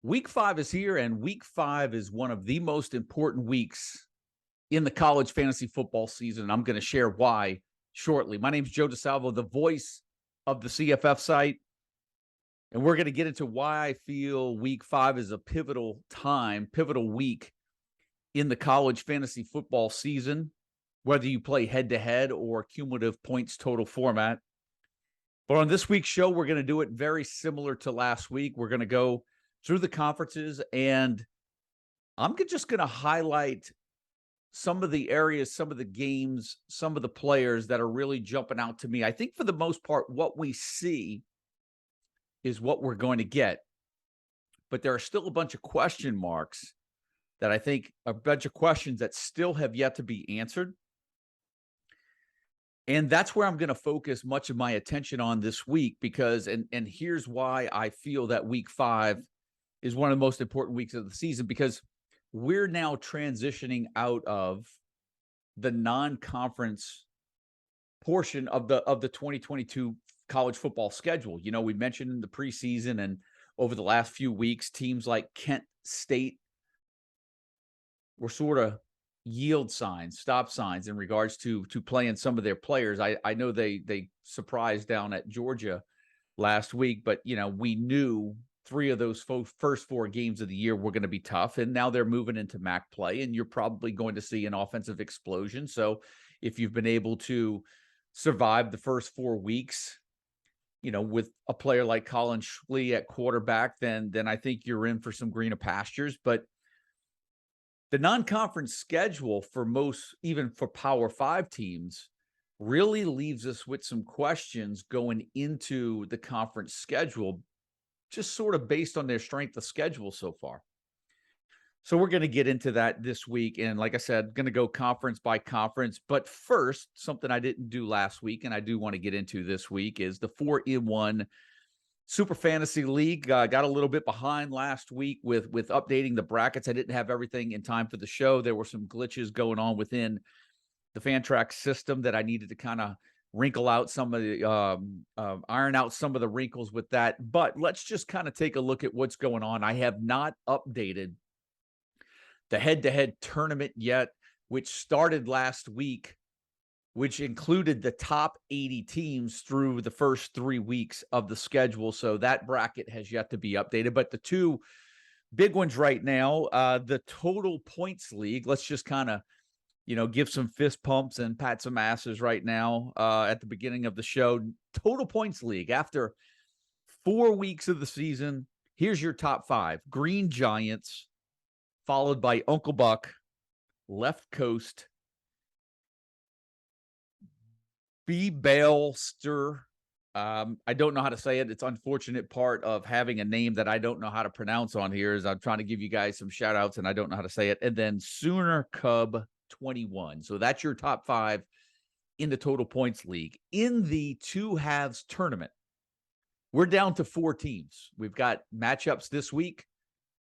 Week 5 is here, and Week 5 is one of the most important weeks in the college fantasy football season, and I'm going to share why shortly. My name is Joe DeSalvo, the voice of the CFF site, and we're going to get into why I feel Week 5 is a pivotal week in the college fantasy football season, whether you play head-to-head or cumulative points total format. But on this week's show, we're going to do it very similar to last week. We're going to go through the conferences, and I'm just going to highlight some of the areas, some of the games, some of the players that are really jumping out to me. I think for the most part, what we see is what we're going to get. But there are still a bunch of question marks that I think a bunch of questions that still have yet to be answered. And that's where I'm going to focus much of my attention on this week because, and here's why I feel that Week 5 is one of the most important weeks of the season, because we're now transitioning out of the non-conference portion of the 2022 college football schedule. You know, we mentioned in the preseason and over the last few weeks, teams like Kent State were sort of yield signs, stop signs in regards to playing some of their players. I know they surprised down at Georgia last week, but you know, we knew 3 of those first 4 games of the year were going to be tough, and now they're moving into MAC play, and you're probably going to see an offensive explosion. So if you've been able to survive the first 4 weeks, you know, with a player like Colin Schlee at quarterback, then I think you're in for some greener pastures. But the non-conference schedule for most, even for Power 5 teams, really leaves us with some questions going into the conference schedule, just sort of based on their strength of schedule so far. So we're going to get into that this week. And like I said, going to go conference by conference. But first, something I didn't do last week, and I do want to get into this week, is the 4-in-1 Super Fantasy League. Got a little bit behind last week with updating the brackets. I didn't have everything in time for the show. There were some glitches going on within the Fantrax system that I needed to kind of wrinkle out some of the iron out some of the wrinkles with that. But let's just kind of take a look at what's going on. I have not updated the head-to-head tournament yet, which started last week, which included the top 80 teams through the first 3 weeks of the schedule. So that bracket has yet to be updated. But the 2 big ones right now, the Total Points League, let's just kind of, you know, give some fist pumps and pat some asses right now at the beginning of the show. Total Points League, after 4 weeks of the season, here's your top 5. Green Giants, followed by Uncle Buck, Left Coast, B. Bailster. I don't know how to say it. It's unfortunate part of having a name that I don't know how to pronounce on here is I'm trying to give you guys some shout outs and I don't know how to say it. And then Sooner Cub 21. So that's your top 5 in the Total Points League. In the 2 halves tournament, we're down to 4 teams. We've got matchups this week,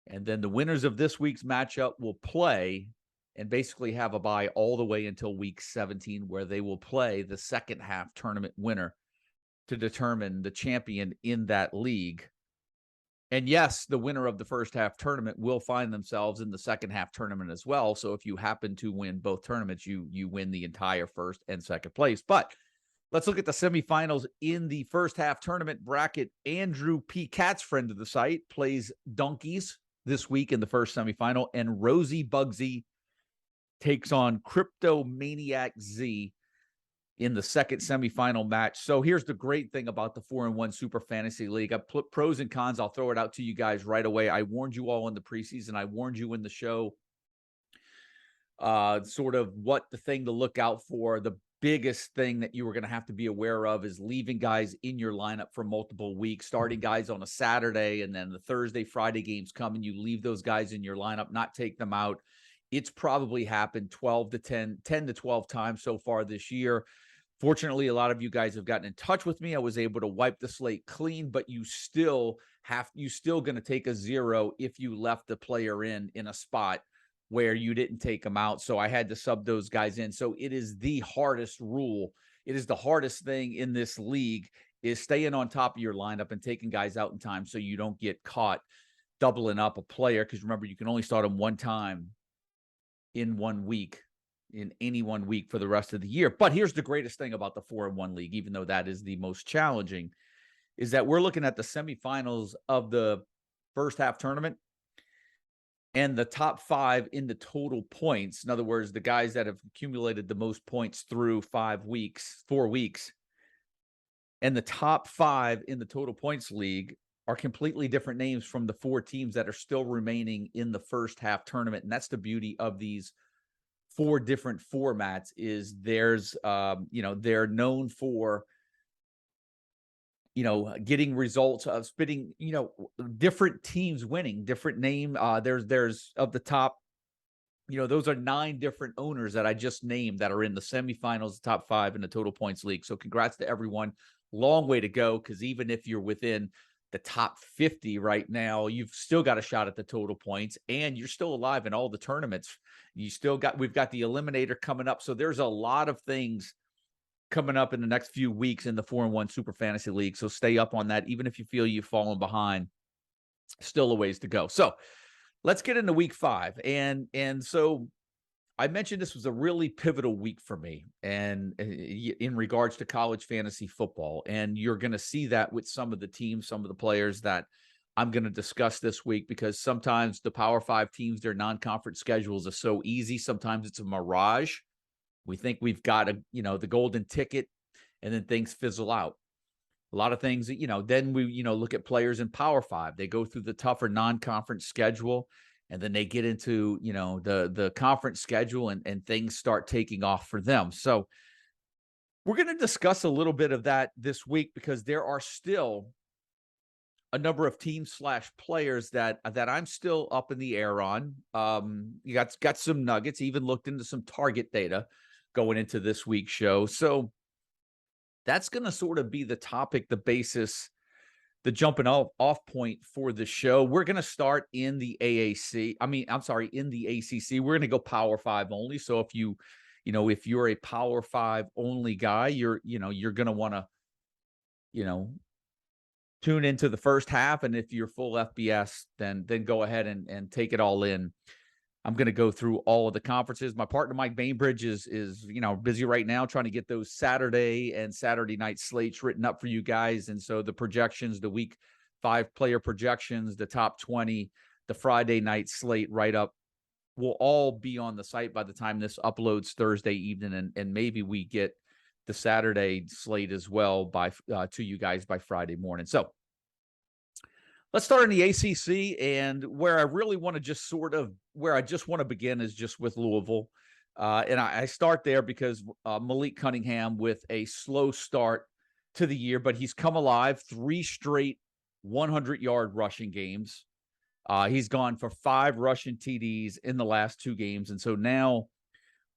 and then the winners of this week's matchup will play and basically have a bye all the way until week 17, where they will play the second half tournament winner to determine the champion in that league. And yes, the winner of the first half tournament will find themselves in the second half tournament as well. So if you happen to win both tournaments, you win the entire first and second place. But let's look at the semifinals in the first half tournament bracket. Andrew P. Katz, friend of the site, plays Donkeys this week in the first semifinal, and Rosie Bugsy takes on Crypto Maniac Z in the second semifinal match. So here's the great thing about the 4-in-1 Super Fantasy League. I put pros and cons. I'll throw it out to you guys right away. I warned you all in the preseason. I warned you in the show sort of what the thing to look out for. The biggest thing that you were going to have to be aware of is leaving guys in your lineup for multiple weeks, starting guys on a Saturday, and then the Thursday, Friday games come and you leave those guys in your lineup, not take them out. It's probably happened 10 to 12 times so far this year. Fortunately, a lot of you guys have gotten in touch with me. I was able to wipe the slate clean, but you still going to take a 0 if you left the player in a spot where you didn't take them out. So I had to sub those guys in. So it is the hardest rule. It is the hardest thing in this league, is staying on top of your lineup and taking guys out in time so you don't get caught doubling up a player, because remember, you can only start him one time in 1 week, in any 1 week for the rest of the year. But here's the greatest thing about the 4-1 league, even though that is the most challenging, is that we're looking at the semifinals of the first half tournament and the top 5 in the total points. In other words, the guys that have accumulated the most points through 4 weeks, and the top 5 in the total points league are completely different names from the 4 teams that are still remaining in the first half tournament. And that's the beauty of these 4 different formats, is there's, they're known for, getting results of spitting, different teams winning, different name. There's of the top, those are 9 different owners that I just named that are in the semifinals, top 5 in the total points league. So congrats to everyone. Long way to go, because even if you're within the top 50 right now, you've still got a shot at the total points, and you're still alive in all the tournaments. We've got the eliminator coming up. So there's a lot of things coming up in the next few weeks in the 4-1 Super Fantasy League. So stay up on that. Even if you feel you've fallen behind, still a ways to go. So let's get into week 5. And so I mentioned this was a really pivotal week for me, and in regards to college fantasy football. And you're going to see that with some of the teams, some of the players that I'm going to discuss this week, because sometimes the Power 5 teams, their non-conference schedules are so easy. Sometimes it's a mirage. We think we've got the golden ticket, and then things fizzle out. A lot of things, then we, look at players in Power 5. They go through the tougher non-conference schedule, and then they get into, the conference schedule, and things start taking off for them. So we're going to discuss a little bit of that this week, because there are still a number of teams / players that I'm still up in the air on. You got some nuggets, even looked into some target data going into this week's show. So that's going to sort of be the topic, the basis, the jumping off point for the show. We're going to start in the AAC. In the ACC. We're going to go Power 5 only. So if if you're a Power 5 only guy, you're going to want to, tune into the first half. And if you're full FBS, then go ahead and take it all in. I'm going to go through all of the conferences. My partner, Mike Bainbridge, is busy right now trying to get those Saturday and Saturday night slates written up for you guys. And so the projections, the week 5 player projections, the top 20, the Friday night slate write-up will all be on the site by the time this uploads Thursday evening. And maybe we get the Saturday slate as well to you guys by Friday morning. So let's start in the ACC, and where I really want to just want to begin is just with Louisville. And I start there because Malik Cunningham with a slow start to the year, but he's come alive, 3 straight 100-yard rushing games. He's gone for 5 rushing TDs in the last 2 games. And so now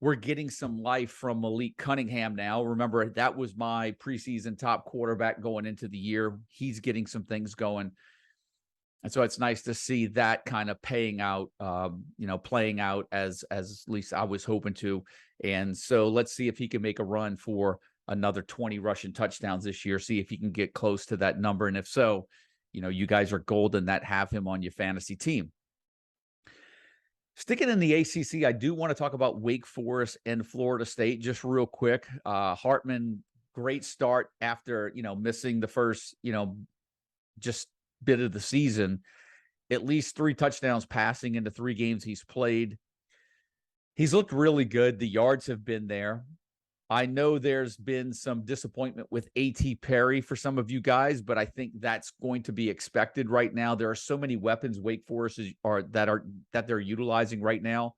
we're getting some life from Malik Cunningham now. Remember, that was my preseason top quarterback going into the year. He's getting some things going. And so it's nice to see that kind of playing out as at least I was hoping to. And so let's see if he can make a run for another 20 rushing touchdowns this year, see if he can get close to that number. And if so, you guys are golden that have him on your fantasy team. Sticking in the ACC, I do want to talk about Wake Forest and Florida State just real quick. Hartman, great start after, missing the first, just bit of the season. At least 3 touchdowns passing into 3 games he's played. He's looked really good. The yards have been there. I know there's been some disappointment with A.T. Perry for some of you guys, but I think that's going to be expected right now. There are so many weapons Wake Forest that they're utilizing right now.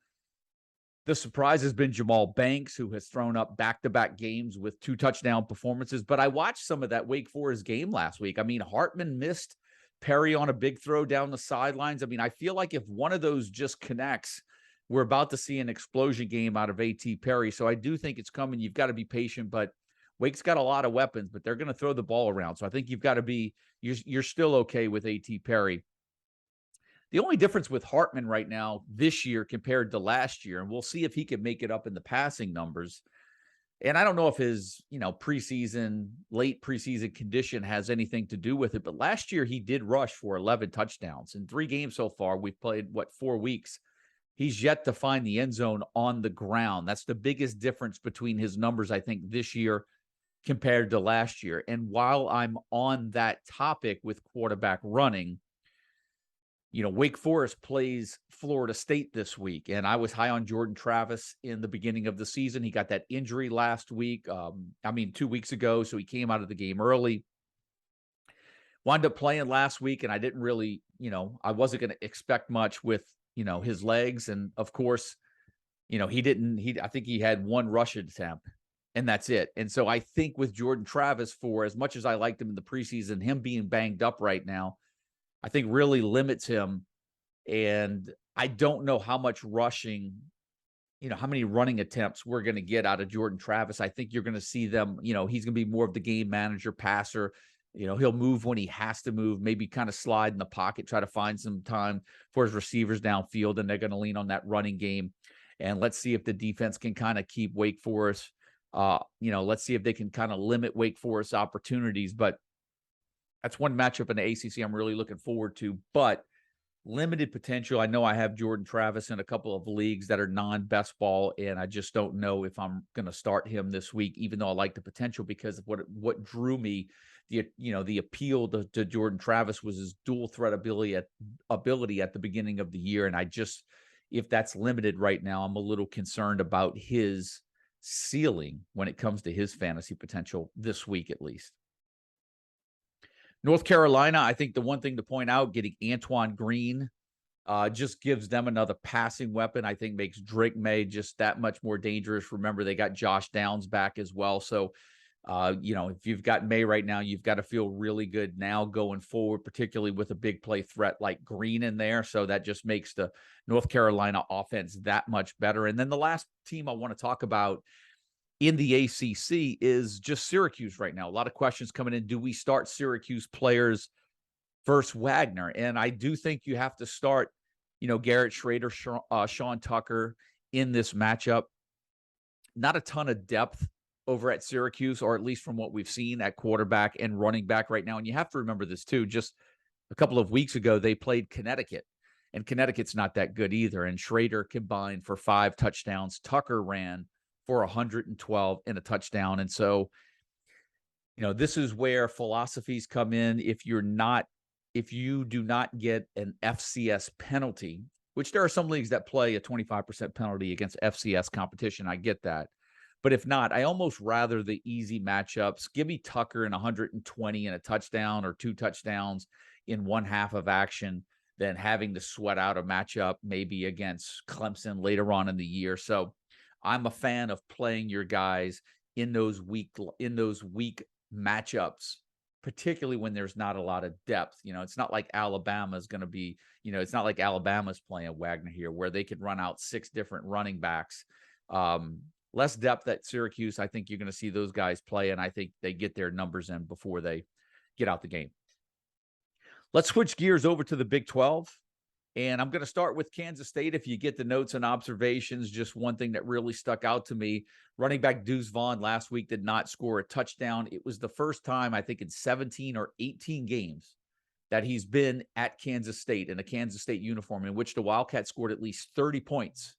The surprise has been Jamal Banks, who has thrown up back-to-back games with 2 touchdown performances. But I watched some of that Wake Forest game last week. Hartman missed Perry on a big throw down the sidelines. I feel like if one of those just connects, we're about to see an explosion game out of A.T. Perry. So I do think it's coming. You've got to be patient, but Wake's got a lot of weapons, but they're going to throw the ball around. So I think you've got to be, you're still okay with A.T. Perry. The only difference with Hartman right now this year compared to last year, and we'll see if he can make it up in the passing numbers, And I don't know if his, late preseason condition has anything to do with it, but last year he did rush for 11 touchdowns in 3 games so far. We've played 4 weeks. He's yet to find the end zone on the ground. That's the biggest difference between his numbers, I think, this year compared to last year. And while I'm on that topic with quarterback running, Wake Forest plays Florida State this week, and I was high on Jordan Travis in the beginning of the season. He got that injury last week, 2 weeks ago, so he came out of the game early. Wound up playing last week, and I didn't really, I wasn't going to expect much with, his legs. And, of course, I think he had 1 rush attempt, and that's it. And so I think with Jordan Travis, for as much as I liked him in the preseason, him being banged up right now, I think really limits him. And I don't know how much rushing, how many running attempts we're going to get out of Jordan Travis. I think you're going to see them, he's going to be more of the game manager, passer. He'll move when he has to move, maybe kind of slide in the pocket, try to find some time for his receivers downfield, and they're going to lean on that running game. And let's see if the defense can kind of keep Wake Forest, let's see if they can kind of limit Wake Forest opportunities. But that's one matchup in the ACC I'm really looking forward to, but limited potential. I know I have Jordan Travis in a couple of leagues that are non-best ball, and I just don't know if I'm going to start him this week, even though I like the potential, because of what drew me, the appeal to Jordan Travis was his dual threat ability at the beginning of the year. And if that's limited right now, I'm a little concerned about his ceiling when it comes to his fantasy potential this week, at least. North Carolina, I think the one thing to point out, getting Antoine Green just gives them another passing weapon. I think makes Drake May just that much more dangerous. Remember, they got Josh Downs back as well. So, if you've got May right now, you've got to feel really good now going forward, particularly with a big play threat like Green in there. So that just makes the North Carolina offense that much better. And then the last team I want to talk about in the ACC is just Syracuse right now. A lot of questions coming in. Do we start Syracuse players versus Wagner? And I do think you have to start, Garrett Schrader, Sean Tucker in this matchup. Not a ton of depth over at Syracuse, or at least from what we've seen at quarterback and running back right now. And you have to remember this too. Just a couple of weeks ago, they played Connecticut, and Connecticut's not that good either. And Schrader combined for 5 touchdowns. Tucker ran for 112 and a touchdown. And so, this is where philosophies come in. If you do not get an FCS penalty, which there are some leagues that play a 25% penalty against FCS competition, I get that. But if not, I almost rather the easy matchups. Give me Tucker in 120 and a touchdown or 2 touchdowns in one half of action than having to sweat out a matchup maybe against Clemson later on in the year. So I'm a fan of playing your guys in those weak matchups, particularly when there's not a lot of depth. It's not like Alabama's going to be, it's not like Alabama's playing Wagner here, where they could run out 6 different running backs. Less depth at Syracuse. I think you're going to see those guys play, and I think they get their numbers in before they get out the game. Let's switch gears over to the Big 12. And I'm going to start with Kansas State. If you get the notes and observations, just one thing that really stuck out to me, running back Deuce Vaughn last week did not score a touchdown. It was the first time, I think, in 17 or 18 games that he's been at Kansas State in a Kansas State uniform in which the Wildcats scored at least 30 points,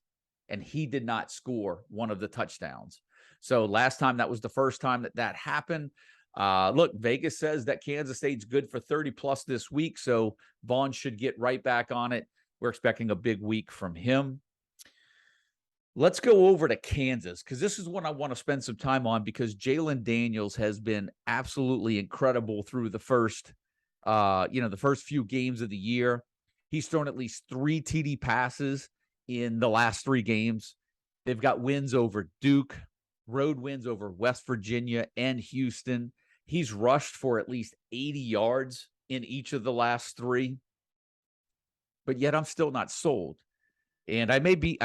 and he did not score one of the touchdowns. So last time, that was the first time that happened. Look, Vegas says that Kansas State's good for 30 plus this week, so Vaughn should get right back on it. We're expecting a big week from him. Let's go over to Kansas, because this is one I want to spend some time on, because Jalen Daniels has been absolutely incredible through the first few games of the year. He's thrown at least 3 TD passes in the last 3 games. They've got wins over Duke, road wins over West Virginia and Houston. He's rushed for at least 80 yards in each of the last 3. But yet I'm still not sold. And I may be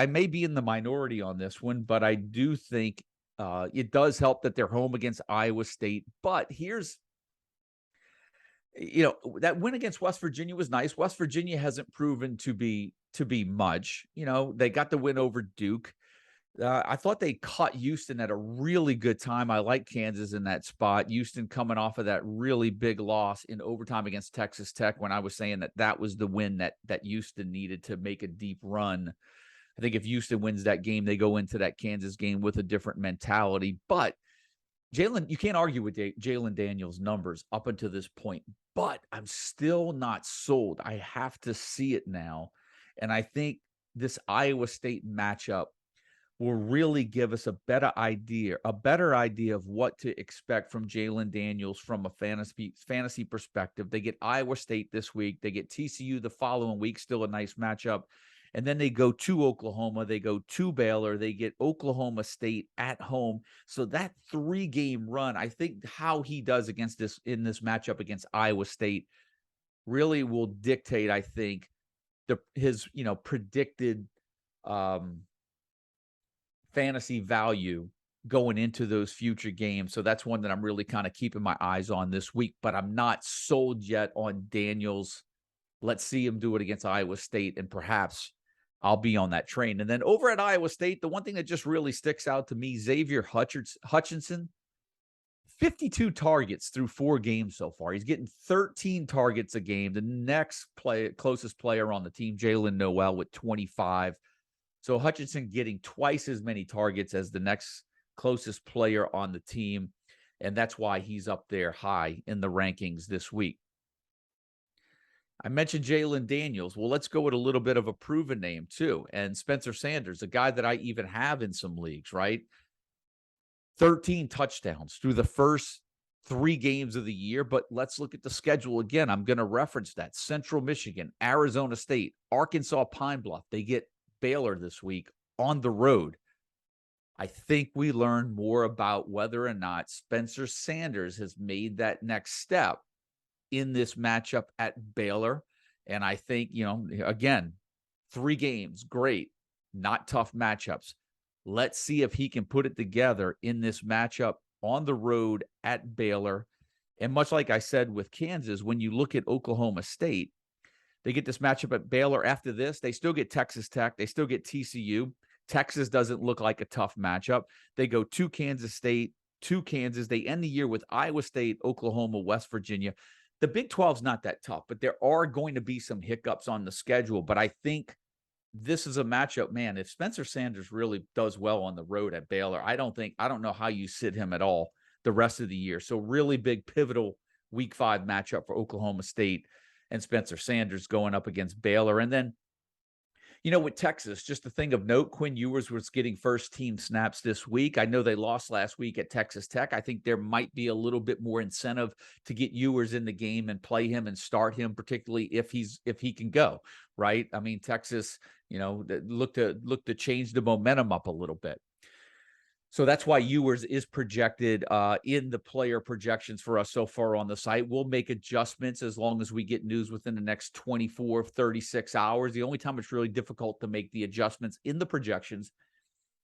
in the minority on this one, but I do think it does help that they're home against Iowa State. But here's, that win against West Virginia was nice. West Virginia hasn't proven to be much. They got the win over Duke. I thought they caught Houston at a really good time. I like Kansas in that spot. Houston coming off of that really big loss in overtime against Texas Tech when I was saying that that was the win that Houston needed to make a deep run. I think if Houston wins that game, they go into that Kansas game with a different mentality. But you can't argue with Jalen Daniels' numbers up until this point, but I'm still not sold. I have to see it now. And I think this Iowa State matchup will really give us a better idea of what to expect from Jalen Daniels from a fantasy perspective. They get Iowa State this week. They get TCU the following week, still a nice matchup. And then they go to Oklahoma. They go to Baylor. They get Oklahoma State at home. So that 3-game run, I think how he does in this matchup against Iowa State really will dictate, I think, his predicted fantasy value going into those future games. So that's one that I'm really kind of keeping my eyes on this week, but I'm not sold yet on Daniels. Let's see him do it against Iowa State, and perhaps I'll be on that train. And then over at Iowa State, the one thing that just really sticks out to me, Xavier Hutchinson, 52 targets through 4 games so far. He's getting 13 targets a game. The next closest player on the team, Jalen Noel, with 25. So Hutchinson getting twice as many targets as the next closest player on the team, and that's why he's up there high in the rankings this week. I mentioned Jalen Daniels. Well, let's go with a little bit of a proven name too, and Spencer Sanders, a guy that I even have in some leagues, right? 13 touchdowns through the first 3 games of the year, but let's look at the schedule again. I'm going to reference that. Central Michigan, Arizona State, Arkansas Pine Bluff. They get Baylor this week on the road. I think we learn more about whether or not Spencer Sanders has made that next step in this matchup at Baylor. And I think, again, 3 games, great, not tough matchups. Let's see if he can put it together in this matchup on the road at Baylor. And much like I said with Kansas, when you look at Oklahoma State, they get this matchup at Baylor. After this, they still get Texas Tech. They still get TCU. Texas doesn't look like a tough matchup. They go to Kansas State, to Kansas. They end the year with Iowa State, Oklahoma, West Virginia. The Big 12 is not that tough, but there are going to be some hiccups on the schedule. But I think this is a matchup, man. If Spencer Sanders really does well on the road at Baylor, I don't know how you sit him at all the rest of the year. So really big, pivotal Week 5 matchup for Oklahoma State and Spencer Sanders going up against Baylor. And then, with Texas, just a thing of note, Quinn Ewers was getting first-team snaps this week. I know they lost last week at Texas Tech. I think there might be a little bit more incentive to get Ewers in the game and play him and start him, particularly if he can go, right? I mean, Texas, look to change the momentum up a little bit. So that's why Ewers is projected in the player projections for us so far on the site. We'll make adjustments as long as we get news within the next 24, 36 hours. The only time it's really difficult to make the adjustments in the projections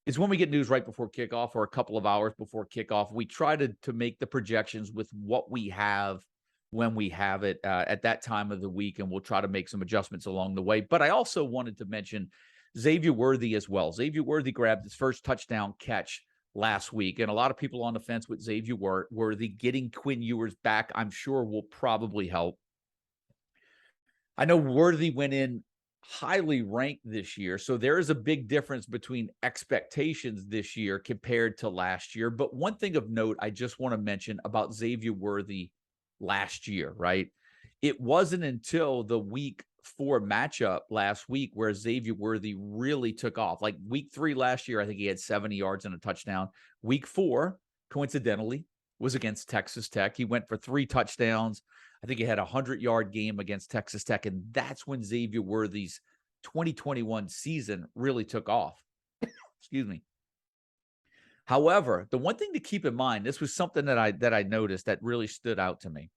is when we get news right before kickoff or a couple of hours before kickoff. We try to make the projections with what we have when we have it at that time of the week, and we'll try to make some adjustments along the way. But I also wanted to mention Xavier Worthy as well. Xavier Worthy grabbed his first touchdown catch last week, and a lot of people on the fence with Xavier Worthy. Getting Quinn Ewers back, I'm sure, will probably help. I know Worthy went in highly ranked this year, so there is a big difference between expectations this year compared to last year. But one thing of note I just want to mention about Xavier Worthy last year, right? It wasn't until the Week 4 matchup last week where Xavier Worthy really took off. Like Week 3 last year, I think he had 70 yards and a touchdown. Week 4, coincidentally, was against Texas Tech. He went for 3 touchdowns. I think he had a 100-yard game against Texas Tech, and that's when Xavier Worthy's 2021 season really took off. Excuse me. However, the one thing to keep in mind, this was something that I noticed that really stood out to me.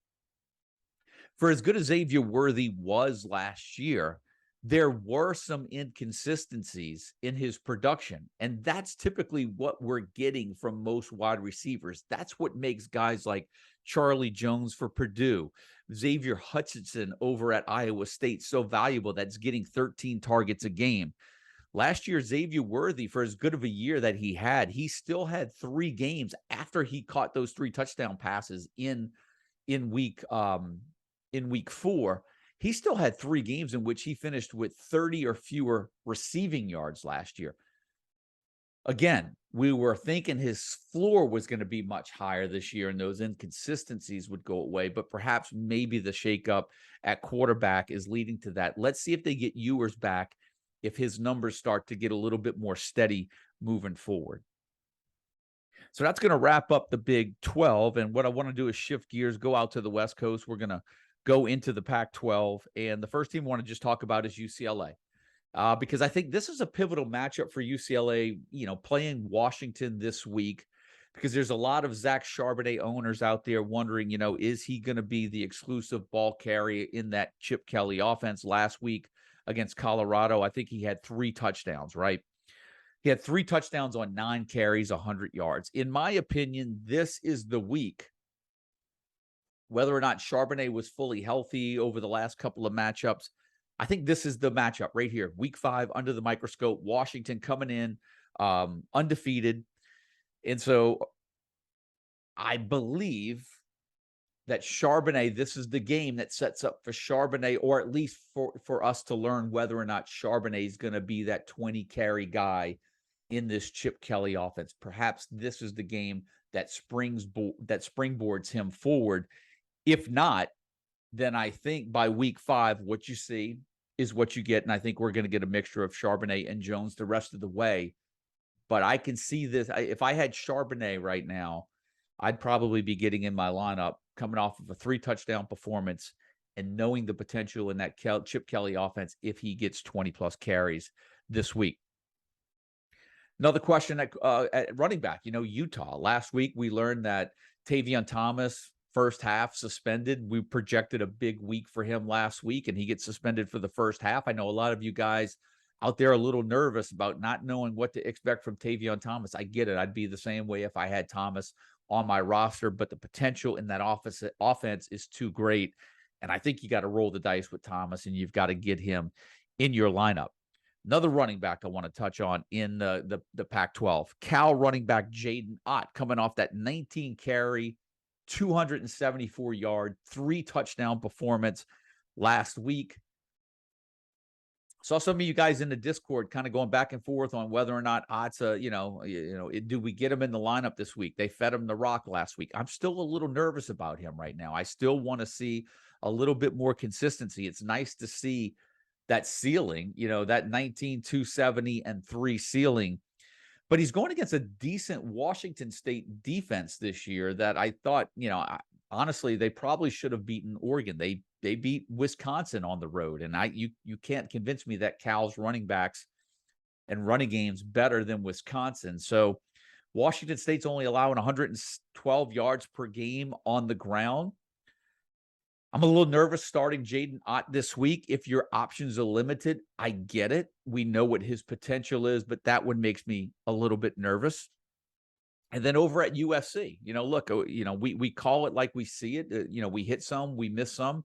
For as good as Xavier Worthy was last year, there were some inconsistencies in his production, and that's typically what we're getting from most wide receivers. That's what makes guys like Charlie Jones for Purdue, Xavier Hutchinson over at Iowa State so valuable. That's getting 13 targets a game. Last year, Xavier Worthy, for as good of a year that he still had 3 games after he caught those 3 touchdown passes in week 4. He still had 3 games in which he finished with 30 or fewer receiving yards last year. Again, we were thinking his floor was going to be much higher this year and those inconsistencies would go away, but perhaps maybe the shakeup at quarterback is leading to that. Let's see if they get Ewers back, if his numbers start to get a little bit more steady moving forward. So that's going to wrap up the Big 12. And what I want to do is shift gears, go out to the West Coast. We're going to go into the Pac-12. And the first team I want to just talk about is UCLA. Because I think this is a pivotal matchup for UCLA, playing Washington this week, because there's a lot of Zach Charbonnet owners out there wondering, is he going to be the exclusive ball carrier in that Chip Kelly offense? Last week against Colorado, I think he had 3 touchdowns, right? He had 3 touchdowns on 9 carries, 100 yards. In my opinion, this is the week, whether or not Charbonnet was fully healthy over the last couple of matchups, I think this is the matchup right here. Week 5 under the microscope, Washington coming in undefeated. And so I believe that Charbonnet, this is the game that sets up for Charbonnet, or at least for us to learn whether or not Charbonnet is going to be that 20 carry guy in this Chip Kelly offense. Perhaps this is the game that springboards him forward. If not, then I think by week 5, what you see is what you get. And I think we're going to get a mixture of Charbonnet and Jones the rest of the way. But I can see this. If I had Charbonnet right now, I'd probably be getting in my lineup coming off of a 3 touchdown performance and knowing the potential in that Chip Kelly offense if he gets 20+ carries this week. Another question at running back, Utah. Last week, we learned that Tavion Thomas, first half suspended. We projected a big week for him last week, and he gets suspended for the first half. I know a lot of you guys out there are a little nervous about not knowing what to expect from Tavion Thomas. I get it. I'd be the same way if I had Thomas on my roster, but the potential in that offense is too great. And I think you got to roll the dice with Thomas, and you've got to get him in your lineup. Another running back I want to touch on in the Pac-12, Cal running back Jaden Ott, coming off that 19-carry, 274-yard, 3 touchdown performance last week. Saw some of you guys in the Discord kind of going back and forth on whether or not Ott's do we get him in the lineup this week? They fed him the rock last week. I'm still a little nervous about him right now. I still want to see a little bit more consistency. It's nice to see that ceiling, that 19, 270 and 3 ceiling. But he's going against a decent Washington State defense this year that I thought, honestly, they probably should have beaten Oregon. They beat Wisconsin on the road. And you can't convince me that Cal's running backs and running game's better than Wisconsin. So Washington State's only allowing 112 yards per game on the ground. I'm a little nervous starting Jaden Ott this week. If your options are limited, I get it. We know what his potential is, but that one makes me a little bit nervous. And then over at USC, look, we call it like we see it. We hit some, we miss some.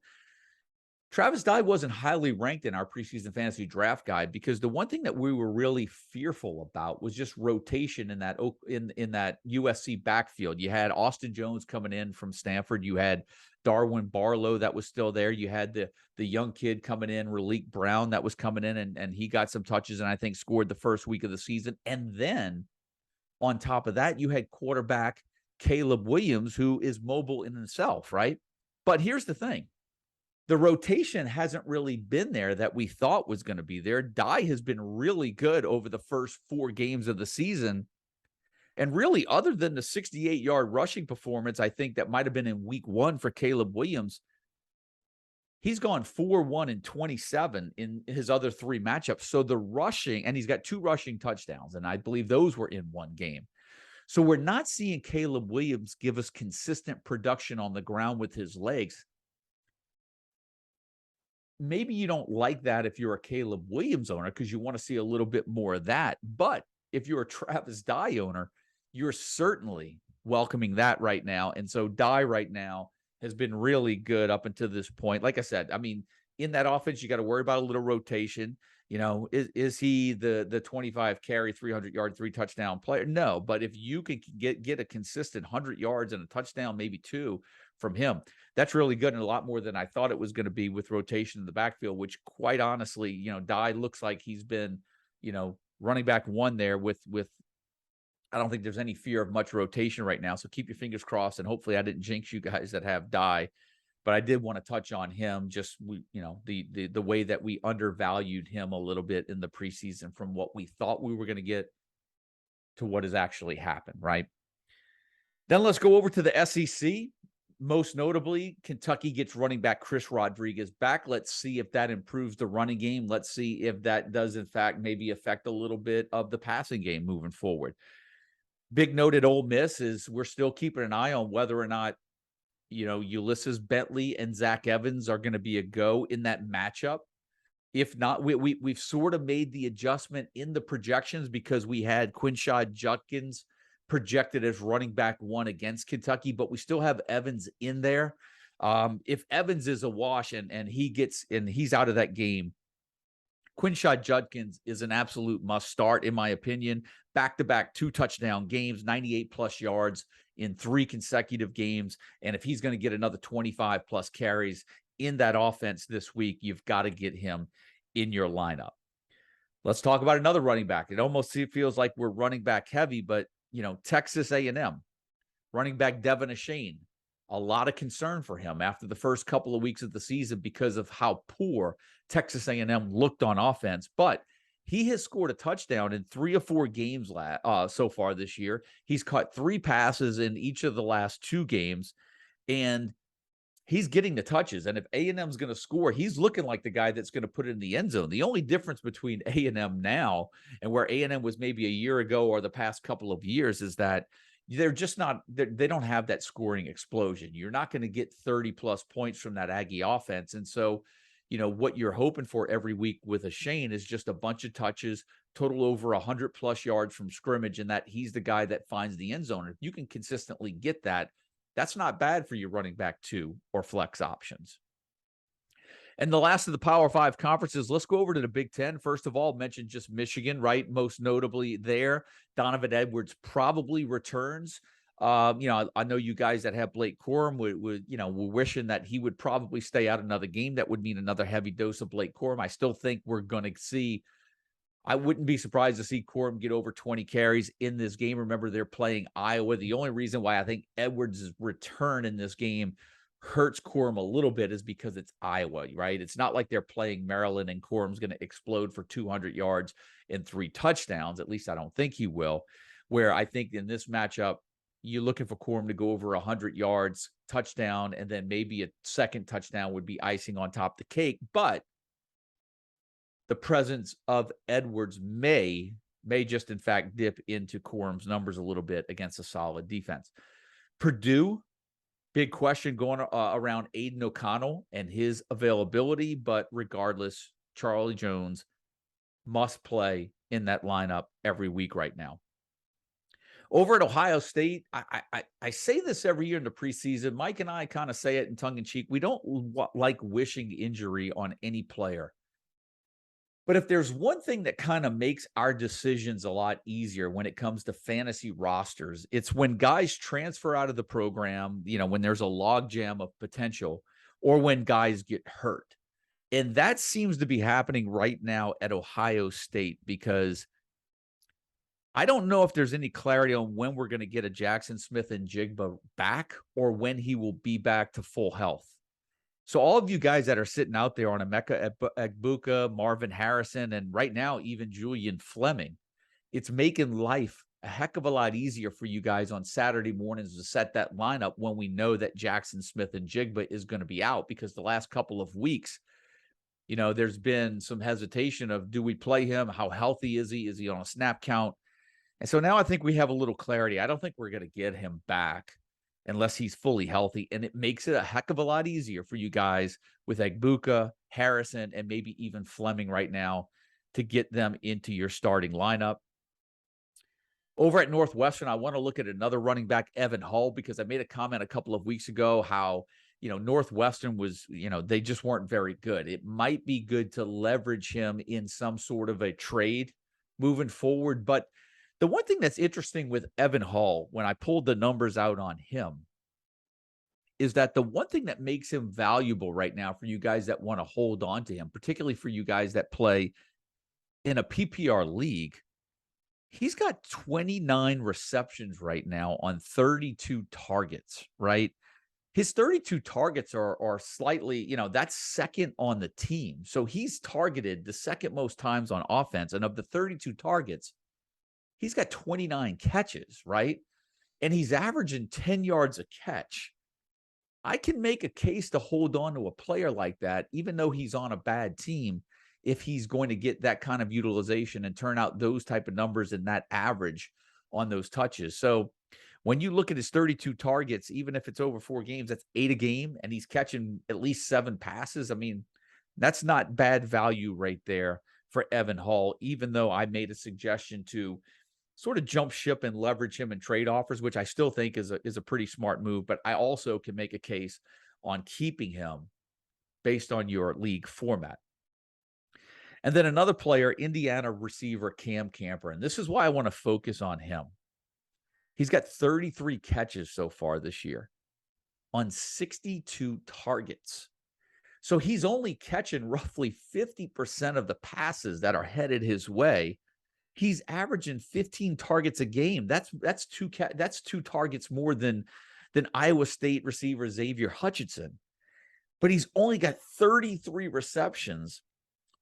Travis Dye wasn't highly ranked in our preseason fantasy draft guide because the one thing that we were really fearful about was just rotation in that USC backfield. You had Austin Jones coming in from Stanford. You had Darwin Barlow that was still there. You had the young kid coming in, Raleek Brown, that was coming in, and he got some touches and I think scored the first week of the season. And then on top of that, you had quarterback Caleb Williams, who is mobile in himself, right? But here's the thing. The rotation hasn't really been there that we thought was going to be there. Dye has been really good over the first 4 games of the season. And really, other than the 68-yard rushing performance, I think that might have been in week 1 for Caleb Williams, he's gone 4-1-27 in his other 3 matchups. So the rushing, and he's got 2 rushing touchdowns, and I believe those were in 1 game. So we're not seeing Caleb Williams give us consistent production on the ground with his legs. Maybe you don't like that if you're a Caleb Williams owner because you want to see a little bit more of that. But if you're a Travis Dye owner, you're certainly welcoming that right now. And so Dye right now has been really good up until this point. Like I said, I mean, in that offense, you got to worry about a little rotation. Is he the 25 carry, 300-yard, 3-touchdown player? No, but if you could get a consistent 100 yards and a touchdown, maybe 2 from him, that's really good, and a lot more than I thought it was going to be with rotation in the backfield, which quite honestly, Dye looks like he's been, running back 1 there with I don't think there's any fear of much rotation right now. So keep your fingers crossed, and hopefully I didn't jinx you guys that have Dye. But I did want to touch on him, just the way that we undervalued him a little bit in the preseason from what we thought we were going to get to what has actually happened, right? Then let's go over to the SEC. Most notably, Kentucky gets running back Chris Rodriguez back. Let's see if that improves the running game. Let's see if that does, in fact, maybe affect a little bit of the passing game moving forward. Big note at Ole Miss is we're still keeping an eye on whether or not Ulysses Bentley and Zach Evans are going to be a go in that matchup. If not, we've sort of made the adjustment in the projections because we had Quinshad Judkins projected as running back 1 against Kentucky, but we still have Evans in there. If Evans is a wash and he's out of that game, Quinshad Judkins is an absolute must start, in my opinion. Back-to-back 2-touchdown games, 98-plus yards in 3 consecutive games. And if he's going to get another 25-plus carries in that offense this week, you've got to get him in your lineup. Let's talk about another running back. It almost feels like we're running back heavy, but, Texas A&M, running back Devin Sheen, a lot of concern for him after the first couple of weeks of the season because of how poor Texas A&M looked on offense. But he has scored a touchdown in 3 or 4 games so far this year. He's caught 3 passes in each of the last 2 games, and he's getting the touches. And if A&M's going to score, he's looking like the guy that's going to put it in the end zone. The only difference between A&M now and where A&M was maybe a year ago or the past couple of years is that they're just not, they don't have that scoring explosion. You're not going to get 30-plus points from that Aggie offense. And so, what you're hoping for every week with a Shane is just a bunch of touches, total over 100-plus yards from scrimmage, and that he's the guy that finds the end zone. If you can consistently get that, that's not bad for your running back 2 or flex options. And the last of the Power 5 conferences, let's go over to the Big Ten. First of all, mention just Michigan, right? Most notably there, Donovan Edwards probably returns. I know you guys that have Blake Corum were wishing that he would probably stay out another game. That would mean another heavy dose of Blake Corum. I still think we're going to see, I wouldn't be surprised to see Corum get over 20 carries in this game. Remember, they're playing Iowa. The only reason why I think Edwards' return in this game hurts Corum a little bit is because it's Iowa, right? It's not like they're playing Maryland and Corum's going to explode for 200 yards and 3 touchdowns. At least I don't think he will. Where I think in this matchup, you're looking for Corum to go over 100 yards, touchdown, and then maybe a second touchdown would be icing on top of the cake. But the presence of Edwards may just, in fact, dip into Corum's numbers a little bit against a solid defense. Purdue, big question going around Aiden O'Connell and his availability, but regardless, Charlie Jones must play in that lineup every week right now. Over at Ohio State, I say this every year in the preseason. Mike and I kind of say it in tongue-in-cheek. We don't like wishing injury on any player. But if there's one thing that kind of makes our decisions a lot easier when it comes to fantasy rosters, it's when guys transfer out of the program, when there's a logjam of potential, or when guys get hurt. And that seems to be happening right now at Ohio State, because I don't know if there's any clarity on when we're going to get a Jackson Smith and Jigba back or when he will be back to full health. So all of you guys that are sitting out there on Emeka Egbuka, Marvin Harrison, and right now even Julian Fleming, it's making life a heck of a lot easier for you guys on Saturday mornings to set that lineup when we know that Jackson Smith and Jigba is going to be out, because the last couple of weeks, there's been some hesitation of, do we play him? How healthy is he? Is he on a snap count? And so now I think we have a little clarity. I don't think we're going to get him back unless he's fully healthy. And it makes it a heck of a lot easier for you guys with Egbuka, Harrison, and maybe even Fleming right now to get them into your starting lineup. Over at Northwestern, I want to look at another running back, Evan Hull, because I made a comment a couple of weeks ago how Northwestern was, they just weren't very good. It might be good to leverage him in some sort of a trade moving forward. But the one thing that's interesting with Evan Hall, when I pulled the numbers out on him, is that the one thing that makes him valuable right now for you guys that want to hold on to him, particularly for you guys that play in a PPR league, he's got 29 receptions right now on 32 targets, right? His 32 targets are slightly, that's second on the team. So he's targeted the second most times on offense. And of the 32 targets, he's got 29 catches, right? And he's averaging 10 yards a catch. I can make a case to hold on to a player like that, even though he's on a bad team, if he's going to get that kind of utilization and turn out those type of numbers and that average on those touches. So when you look at his 32 targets, even if it's over 4 games, that's 8 a game, and he's catching at least 7 passes. I mean, that's not bad value right there for Evan Hall, even though I made a suggestion to sort of jump ship and leverage him in trade offers, which I still think is a pretty smart move. But I also can make a case on keeping him based on your league format. And then another player, Indiana receiver Cam Camper. And this is why I want to focus on him. He's got 33 catches so far this year on 62 targets. So he's only catching roughly 50% of the passes that are headed his way. He's averaging 15 targets a game. That's two targets more than Iowa State receiver Xavier Hutchinson. But he's only got 33 receptions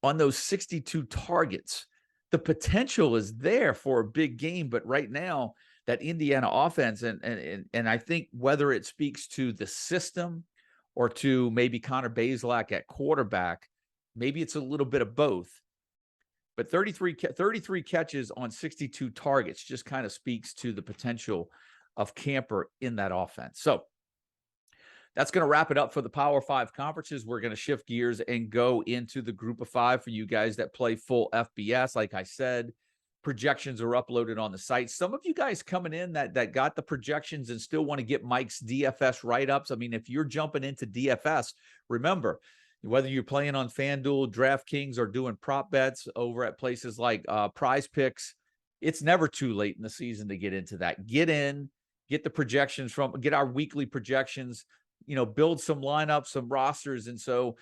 on those 62 targets. The potential is there for a big game, but right now that Indiana offense, and I think whether it speaks to the system or to maybe Connor Bazelak at quarterback, maybe it's a little bit of both. But 33 catches on 62 targets just kind of speaks to the potential of Camper in that offense. So that's going to wrap it up for the Power 5 conferences. We're going to shift gears and go into the Group of 5 for you guys that play full FBS. Like I said, projections are uploaded on the site. Some of you guys coming in that got the projections and still want to get Mike's DFS write-ups. I mean, if you're jumping into DFS, remember, whether you're playing on FanDuel, DraftKings, or doing prop bets over at places like Prize Picks, it's never too late in the season to get into that. Get in, get the projections get our weekly projections, build some lineups, some rosters. And so,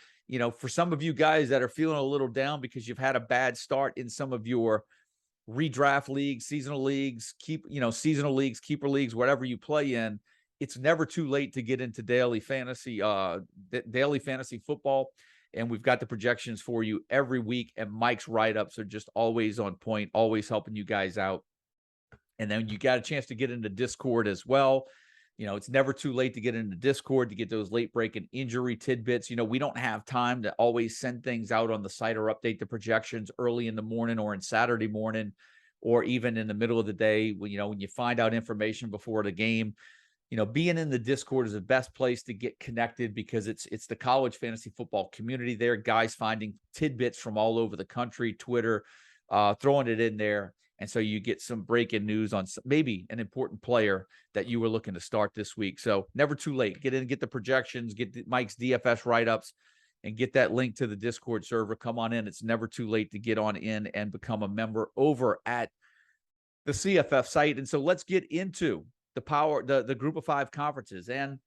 for some of you guys that are feeling a little down because you've had a bad start in some of your redraft leagues, seasonal leagues, seasonal leagues, keeper leagues, whatever you play in, it's never too late to get into daily fantasy football. And we've got the projections for you every week. And Mike's write-ups are just always on point, always helping you guys out. And then you got a chance to get into Discord as well. It's never too late to get into Discord to get those late-breaking injury tidbits. We don't have time to always send things out on the site or update the projections early in the morning or in Saturday morning or even in the middle of the day when you find out information before the game. Being in the Discord is the best place to get connected because it's the college fantasy football community there. Guys finding tidbits from all over the country, Twitter, throwing it in there. And so you get some breaking news on maybe an important player that you were looking to start this week. So never too late. Get in, get the projections, get Mike's DFS write-ups, and get that link to the Discord server. Come on in. It's never too late to get on in and become a member over at the CFF site. And so let's get into the Group of 5 conferences. And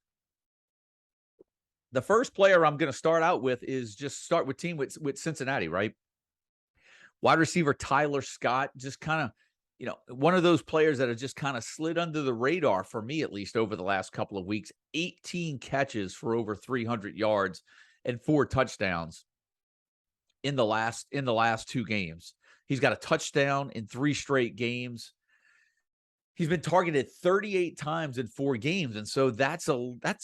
the first player I'm going to start out with is just start with with Cincinnati, right? Wide receiver Tyler Scott, just kind of, one of those players that have just kind of slid under the radar for me, at least over the last couple of weeks. 18 catches for over 300 yards and 4 touchdowns in the last 2 games. He's got a touchdown in 3 straight games. He's been targeted 38 times in 4 games. And so that's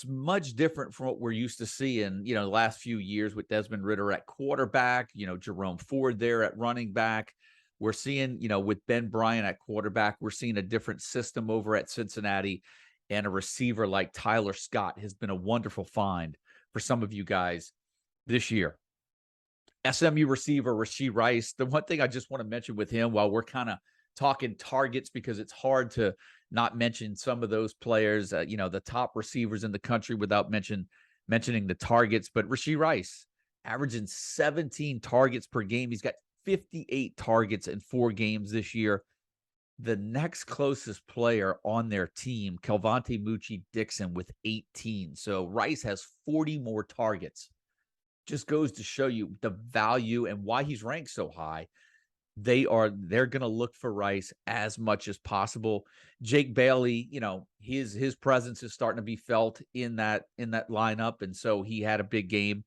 much different from what we're used to seeing, the last few years with Desmond Ridder at quarterback, Jerome Ford there at running back. We're seeing, with Ben Bryant at quarterback, we're seeing a different system over at Cincinnati, and a receiver like Tyler Scott has been a wonderful find for some of you guys this year. SMU receiver Rasheed Rice. The one thing I just want to mention with him while we're kind of talking targets, because it's hard to not mention some of those players, the top receivers in the country without mentioning mentioning the targets, but Rasheed Rice averaging 17 targets per game. He's got 58 targets in 4 games this year. The next closest player on their team, Kelvonte Mucci Dixon, with 18. So Rice has 40 more targets. Just goes to show you the value and why he's ranked so high. They're going to look for Rice as much as possible. Jake Bailey, his presence is starting to be felt in that lineup, and so he had a big game.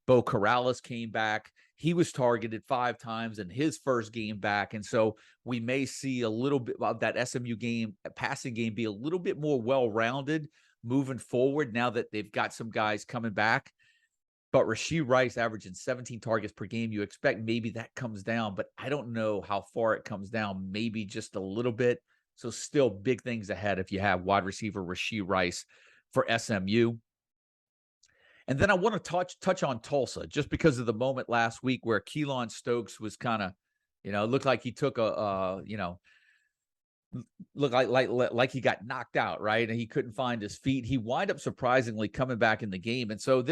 Bo Corrales came back. He was targeted 5 times in his first game back, and so we may see a little bit of that SMU game, passing game, be a little bit more well-rounded moving forward now that they've got some guys coming back. But Rasheed Rice averaging 17 targets per game, you expect maybe that comes down, but I don't know how far it comes down, maybe just a little bit. So still big things ahead if you have wide receiver Rasheed Rice for SMU. And then I want to touch on Tulsa, just because of the moment last week where Keelan Stokes was kind of, looked like he took looked like he got knocked out, right? And he couldn't find his feet. He wind up surprisingly coming back in the game. And so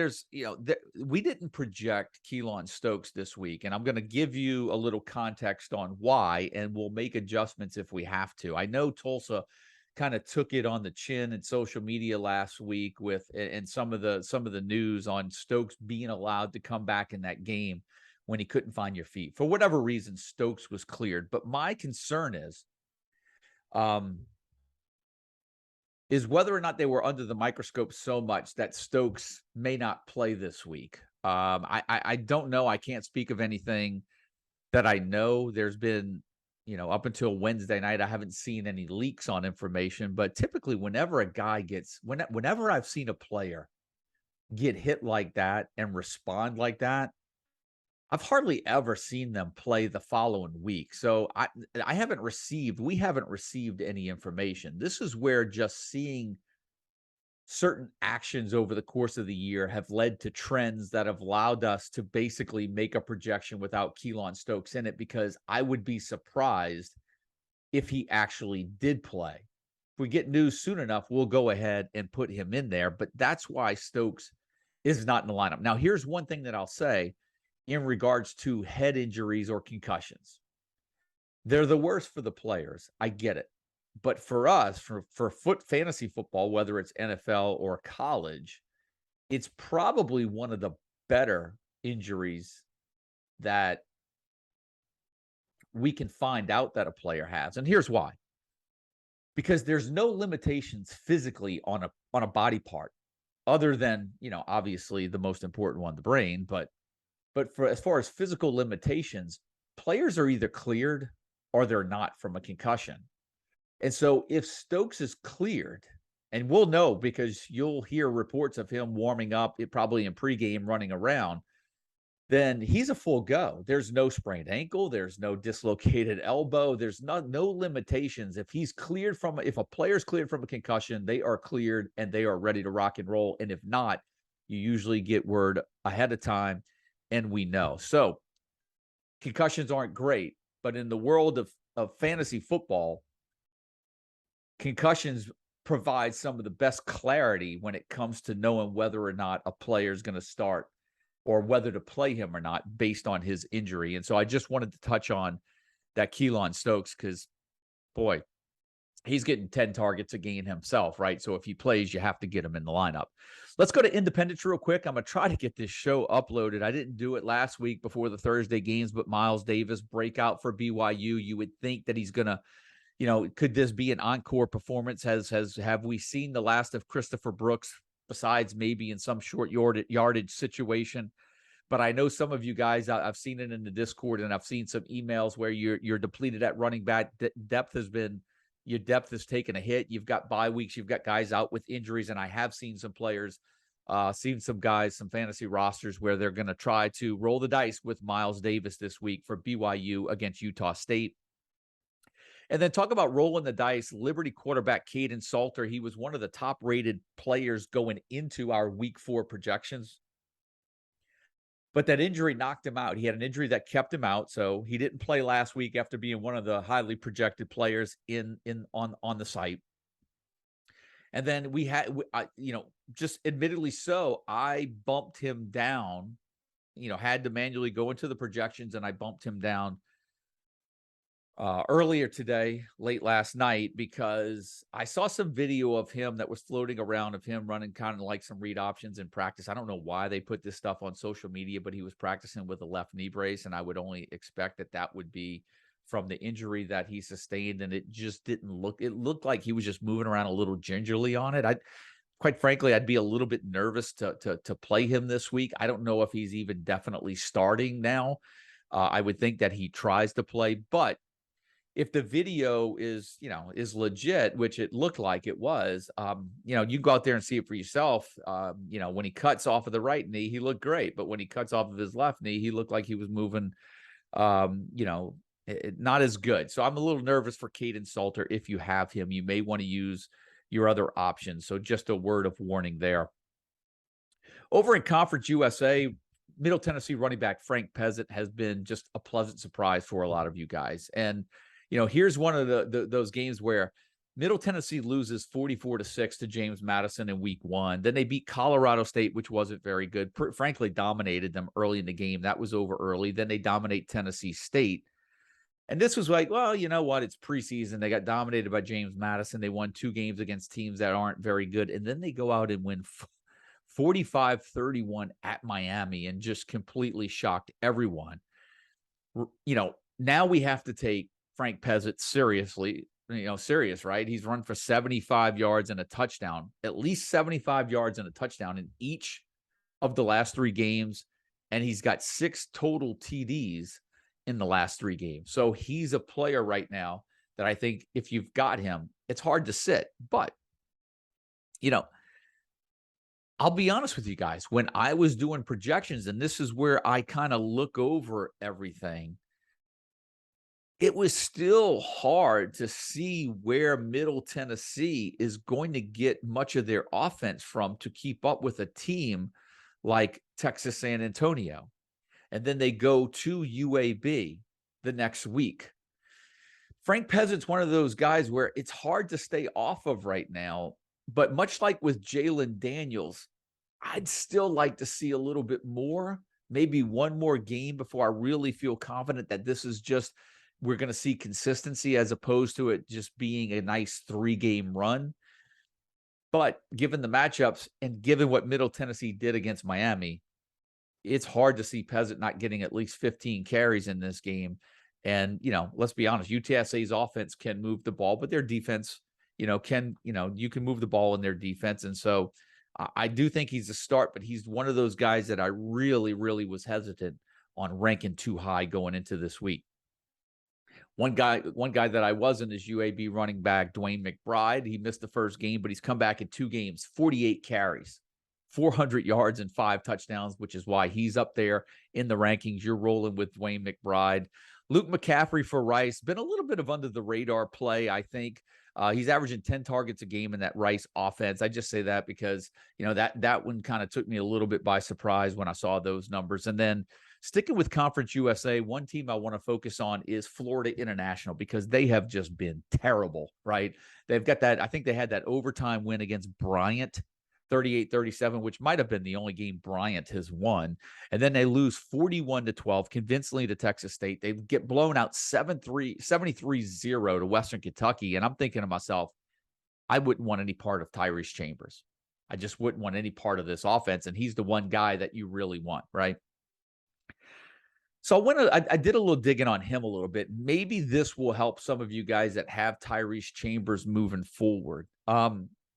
we didn't project Keelan Stokes this week. And I'm going to give you a little context on why, and we'll make adjustments if we have to. I know Tulsa kind of took it on the chin in social media last week and some of the news on Stokes being allowed to come back in that game when he couldn't find your feet. For whatever reason, Stokes was cleared. But my concern is whether or not they were under the microscope so much that Stokes may not play this week. I don't know. I can't speak of anything that I know. There's been, up until Wednesday night, I haven't seen any leaks on information, but typically whenever I've seen a player get hit like that and respond like that, I've hardly ever seen them play the following week. So we haven't received any information. This is where just seeing certain actions over the course of the year have led to trends that have allowed us to basically make a projection without Keelan Stokes in it, because I would be surprised if he actually did play. If we get news soon enough, we'll go ahead and put him in there, but that's why Stokes is not in the lineup. Now, here's one thing that I'll say in regards to head injuries or concussions. They're the worst for the players. I get it. But for us, for fantasy football, whether it's NFL or college, it's probably one of the better injuries that we can find out that a player has. And here's why. Because there's no limitations physically on a body part other than, obviously the most important one, the brain, but for as far as physical limitations, players are either cleared or they're not from a concussion. And so if Stokes is cleared, and we'll know because you'll hear reports of him warming up, probably in pregame, running around, then he's a full go. There's no sprained ankle. There's no dislocated elbow. There's no limitations. If a player's cleared from a concussion, they are cleared and they are ready to rock and roll. And if not, you usually get word ahead of time, and we know. So concussions aren't great, but in the world of fantasy football, concussions provide some of the best clarity when it comes to knowing whether or not a player is going to start or whether to play him or not based on his injury. And so I just wanted to touch on that Keelan Stokes because, boy, he's getting 10 targets a game himself, right? So if he plays, you have to get him in the lineup. Let's go to Independence real quick. I'm going to try to get this show uploaded. I didn't do it last week before the Thursday games, but Miles Davis breakout for BYU. You would think that he's going to, could this be an encore performance? Have we seen the last of Christopher Brooks besides maybe in some short yardage situation? But I know some of you guys, I've seen it in the Discord, and I've seen some emails where you're depleted at running back. Your depth has taken a hit. You've got bye weeks. You've got guys out with injuries. And I have seen some players, seen some guys, some fantasy rosters where they're going to try to roll the dice with Miles Davis this week for BYU against Utah State. And then talk about rolling the dice. Liberty quarterback Kaden Salter, he was one of the top-rated players going into our Week 4 projections. But that injury knocked him out. He had an injury that kept him out, so he didn't play last week after being one of the highly projected players on the site. And then we had, just admittedly so, I bumped him down, had to manually go into the projections, and I bumped him down earlier today, late last night, because I saw some video of him that was floating around of him running kind of like some read options in practice. I don't know why they put this stuff on social media, but he was practicing with a left knee brace, and I would only expect that would be from the injury that he sustained, and it just didn't look. It looked like he was just moving around a little gingerly on it. Quite frankly, I'd be a little bit nervous to play him this week. I don't know if he's even definitely starting now. I would think that he tries to play, but if the video is legit, which it looked like it was, you go out there and see it for yourself. When he cuts off of the right knee, he looked great, but when he cuts off of his left knee, he looked like he was moving, not as good. So I'm a little nervous for Kaden Salter. If you have him, you may want to use your other options. So just a word of warning there. Over in Conference USA, Middle Tennessee running back Frank Peasant has been just a pleasant surprise for a lot of you guys. And here's one of those games where Middle Tennessee loses 44-6 to James Madison in week 1. Then they beat Colorado State, which wasn't very good. Frankly, dominated them early in the game. That was over early. Then they dominate Tennessee State. And this was like, well, you know what? It's preseason. They got dominated by James Madison. They won 2 games against teams that aren't very good. And then they go out and win 45-31 at Miami and just completely shocked everyone. Now we have to take Frank Peasant seriously, serious, right? He's run for 75 yards and a touchdown, at least 75 yards and a touchdown in each of the last 3 games. And he's got 6 total TDs in the last 3 games. So he's a player right now that I think if you've got him, it's hard to sit. But, I'll be honest with you guys, when I was doing projections, and this is where I kind of look over everything, it was still hard to see where Middle Tennessee is going to get much of their offense from to keep up with a team like Texas San Antonio. And then they go to UAB the next week. Frank Peasant's one of those guys where it's hard to stay off of right now. But much like with Jalen Daniels, I'd still like to see a little bit more, maybe one more game before I really feel confident that this is just, we're going to see consistency as opposed to it just being a nice 3-game run. But given the matchups and given what Middle Tennessee did against Miami, it's hard to see Peasant not getting at least 15 carries in this game. And, let's be honest, UTSA's offense can move the ball, but their defense, you can move the ball in their defense. And so I do think he's a start, but he's one of those guys that I really, really was hesitant on ranking too high going into this week. One guy that I wasn't is UAB running back Dwayne Mcbride. He missed the first game, but he's come back in 2 games, 48 carries, 400 yards and 5 touchdowns, which is why he's up there in the rankings. You're rolling with Dwayne Mcbride. Luke McCaffrey for Rice, been a little bit of under the radar play, I think. He's averaging 10 targets a game in that Rice offense. I just say that because, that one kind of took me a little bit by surprise when I saw those numbers. And then sticking with Conference USA, one team I want to focus on is Florida International because they have just been terrible, right? They've got that, I think they had that overtime win against Bryant, 38-37, which might have been the only game Bryant has won. And then they lose 41-12 convincingly to Texas State. They get blown out 73-0 to Western Kentucky. And I'm thinking to myself, I wouldn't want any part of Tyrese Chambers. I just wouldn't want any part of this offense. And he's the one guy that you really want, right? So I did a little digging on him a little bit. Maybe this will help some of you guys that have Tyrese Chambers moving forward.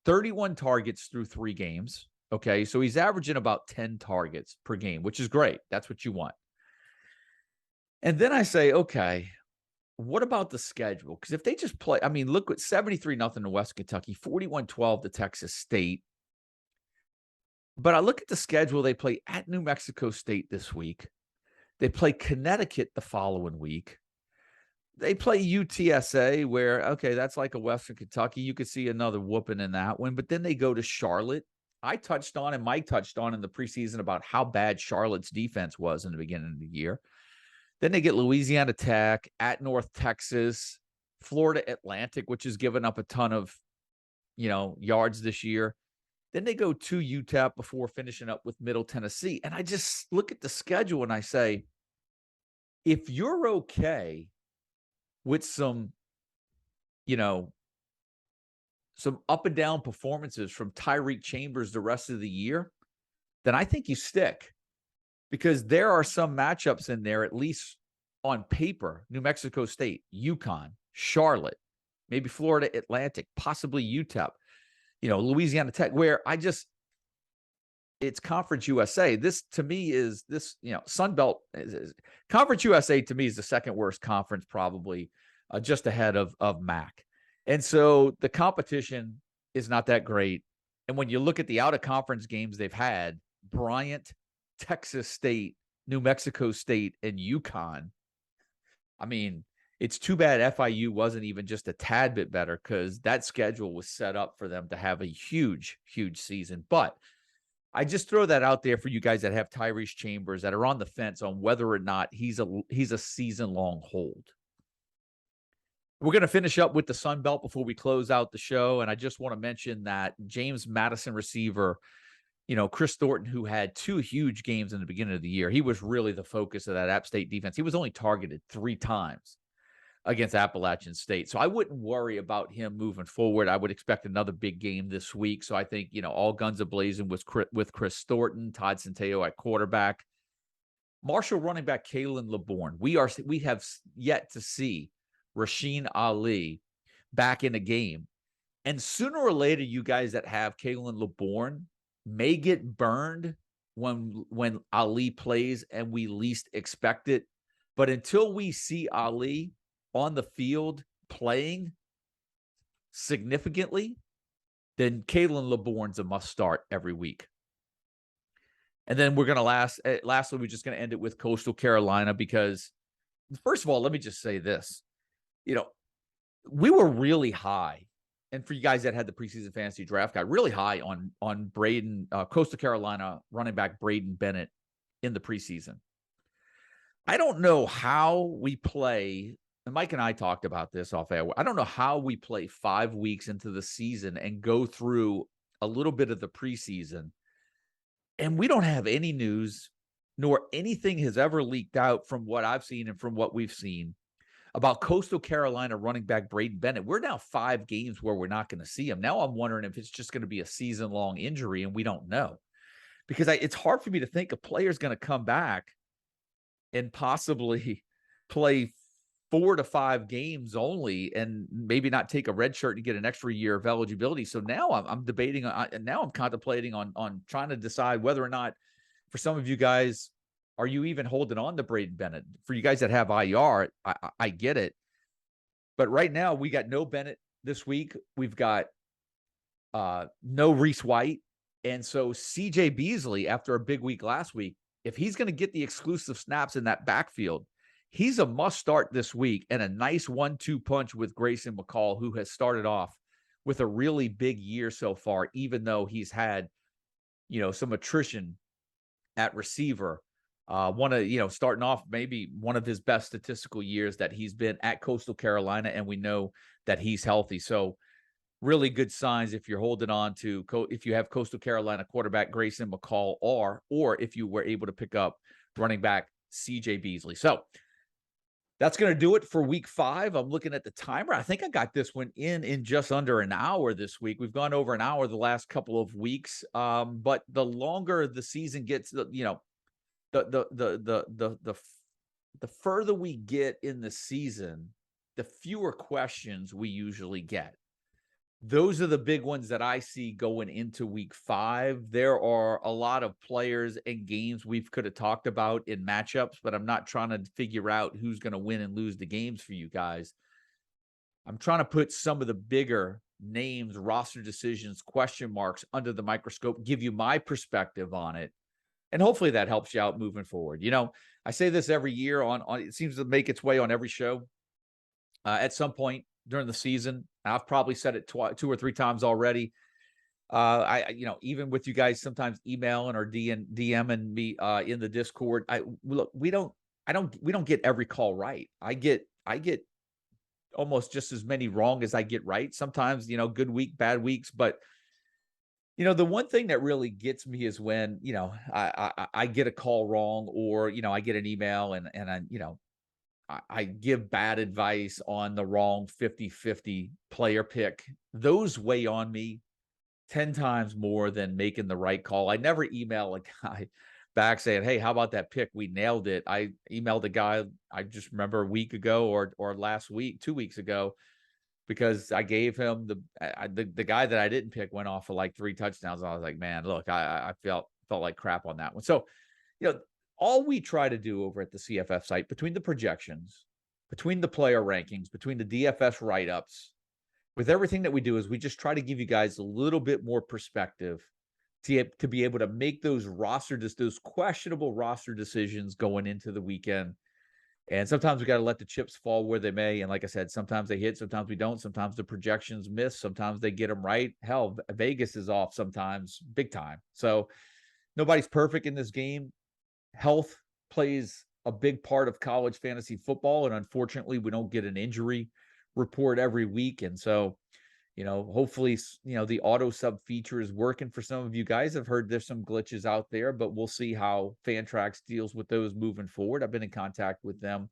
31 targets through 3 games. Okay, so he's averaging about 10 targets per game, which is great. That's what you want. And then I say, okay, what about the schedule? Because if they just play, look at 73-0 to West Kentucky, 41-12 to Texas State. But I look at the schedule. They play at New Mexico State this week. They play Connecticut the following week. They play UTSA where, okay, that's like a Western Kentucky. You could see another whooping in that one. But then they go to Charlotte. I touched on and Mike touched on in the preseason about how bad Charlotte's defense was in the beginning of the year. Then they get Louisiana Tech, at North Texas, Florida Atlantic, which has given up a ton of yards this year. Then they go to UTEP before finishing up with Middle Tennessee. And I just look at the schedule and I say, if you're okay with some up and down performances from Tyreek Chambers the rest of the year, then I think you stick, because there are some matchups in there, at least on paper: New Mexico State, UConn, Charlotte, maybe Florida Atlantic, possibly UTEP, Louisiana Tech, where it's Conference USA. This to me is Sun Belt. Conference USA to me is the second worst conference, probably just ahead of MAC. And so the competition is not that great. And when you look at the out-of-conference games they've had, Bryant, Texas State, New Mexico State, and UConn, I mean, it's too bad FIU wasn't even just a tad bit better, because that schedule was set up for them to have a huge, huge season. But I just throw that out there for you guys that have Tyrese Chambers, that are on the fence on whether or not he's a season-long hold. We're going to finish up with the Sun Belt before we close out the show. And I just want to mention that James Madison receiver, Chris Thornton, who had 2 huge games in the beginning of the year, he was really the focus of that App State defense. He was only targeted 3 times against Appalachian State. So I wouldn't worry about him moving forward. I would expect another big game this week. So I think, all guns a-blazing with Chris Thornton, Todd Centeio at quarterback. Marshall running back Kalen LeBourne. We have yet to see Rasheen Ali back in the game. And sooner or later, you guys that have Kalen LeBourne may get burned when Ali plays and we least expect it. But until we see Ali on the field playing significantly, then Kalen LeBourne's a must start every week. And then we're going to lastly, we're just going to end it with Coastal Carolina, because first of all, let me just say this. We were really high, and for you guys that had the preseason fantasy draft guide, really high on Brayden, Coastal Carolina running back Brayden Bennett in the preseason. I don't know how we play, and Mike and I talked about this off air. I don't know how we play 5 weeks into the season and go through a little bit of the preseason, and we don't have any news, nor anything has ever leaked out from what I've seen and from what we've seen about Coastal Carolina running back Brayden Bennett. We're now 5 games where we're not going to see him. Now I'm wondering if it's just going to be a season-long injury, and we don't know. Because it's hard for me to think a player's going to come back and possibly play 4 to 5 games only, and maybe not take a red shirt and get an extra year of eligibility. So now I'm debating, and now I'm contemplating on trying to decide whether or not, for some of you guys, are you even holding on to Brayden Bennett? For you guys that have IR, I get it. But right now, we got no Bennett this week. We've got no Reese White. And so CJ Beasley, after a big week last week, if he's going to get the exclusive snaps in that backfield, he's a must start this week, and a nice 1-2 punch with Grayson Mccall, who has started off with a really big year so far, even though he's had, some attrition at receiver. Starting off maybe one of his best statistical years that he's been at Coastal Carolina, and we know that he's healthy. So really good signs if you're holding on to, if you have Coastal Carolina quarterback Grayson Mccall, or if you were able to pick up running back CJ Beasley. So that's going to do it for week 5. I'm looking at the timer. I think I got this one in just under an hour this week. We've gone over an hour the last couple of weeks. But the longer the season gets, the further we get in the season, the fewer questions we usually get. Those are the big ones that I see going into week 5. There are a lot of players and games we could have talked about in matchups, but I'm not trying to figure out who's going to win and lose the games for you guys. I'm trying to put some of the bigger names, roster decisions, question marks under the microscope, give you my perspective on it. And hopefully that helps you out moving forward. I say this every year on it seems to make its way on every show at some point during the season. I've probably said it 2 or 3 times already. Even with you guys sometimes emailing or DMing me in the Discord. We don't get every call right. I get almost just as many wrong as I get right. Sometimes, good week, bad weeks. But, the one thing that really gets me is when, I get a call wrong, or, I get an email and I give bad advice on the wrong 50-50 player pick. Those weigh on me 10 times more than making the right call. I never email a guy back saying, "Hey, how about that pick? We nailed it." I emailed a guy, I just remember a week ago or last week, 2 weeks ago, because I gave him the guy that I didn't pick went off for like 3 touchdowns. I was like, "Man, look, I felt like crap on that one." So, all we try to do over at the CFF site, between the projections, between the player rankings, between the DFS write-ups, with everything that we do, is we just try to give you guys a little bit more perspective to be able to make those those questionable roster decisions going into the weekend. And sometimes we got to let the chips fall where they may. And like I said, sometimes they hit, sometimes we don't. Sometimes the projections miss, sometimes they get them right. Hell, Vegas is off sometimes, big time. So nobody's perfect in this game. Health plays a big part of college fantasy football. And unfortunately, we don't get an injury report every week. And so, hopefully, the auto sub feature is working for some of you guys. I've heard there's some glitches out there, but we'll see how Fantrax deals with those moving forward. I've been in contact with them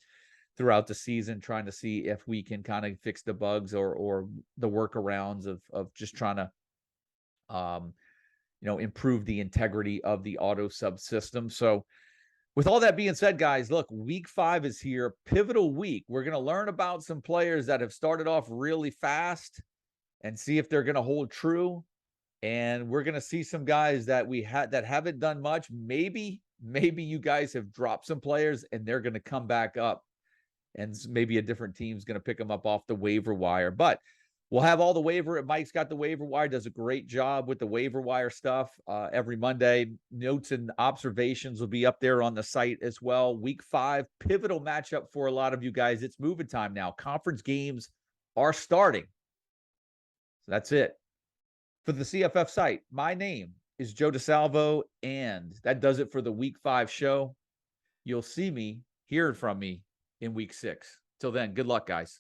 throughout the season, trying to see if we can kind of fix the bugs or the workarounds of just trying to, improve the integrity of the auto sub system. So, with all that being said, guys, look, week 5 is here, pivotal week. We're going to learn about some players that have started off really fast and see if they're going to hold true. And we're going to see some guys that that haven't done much. Maybe you guys have dropped some players and they're going to come back up, and maybe a different team's going to pick them up off the waiver wire. But we'll have all the waiver. Mike's got the waiver wire, does a great job with the waiver wire stuff every Monday. Notes and observations will be up there on the site as well. Week 5, pivotal matchup for a lot of you guys. It's moving time now. Conference games are starting. So that's it. For the CFF site, my name is Joe DeSalvo, and that does it for the Week 5 show. You'll see me, hearing from me in Week 6. Till then, good luck, guys.